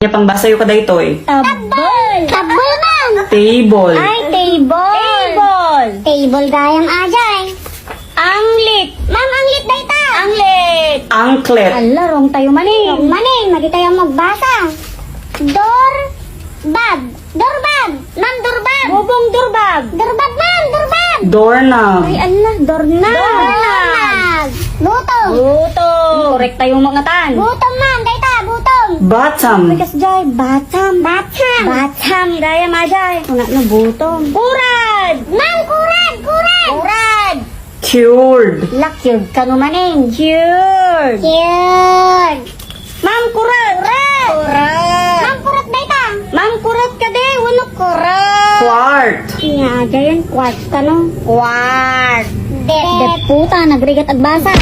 Pang basayo ka daytoy. Tabol! Tabol man! Table. Ay, table! Table! Table gayang ajay. Anglit! Ma'am, anglit dayta! Anglit! Anklet. Ala, wrong tayo maning. Wrong maning, madi tayo magbasa. Dorbab! Dorbab! Ma'am, dorbab! Bubong dorbab! Dorbab, ma'am! Dorbab! Doorknob. Ay, ala, dornab! Dornab! Butong! Butong! Correct tayo mga tan. Butong, ma'am! Dayta, butong! Bottom. Bigas jay, batam. Batam. Batam, gaya majay. Una na butong. Kurad! Ma'am, kurad! Kurad! Kurad! Cured. Lakyod ka numaning. Cured! Cured! Ma'am, kurad! Kurad! Kurad! Ma'am, kurat dayta. Ma'am, kurat ka de. Wano kurat? Quart. Nga, gayan. Quart ka no? Quart. De puta, nagrigat agbasa.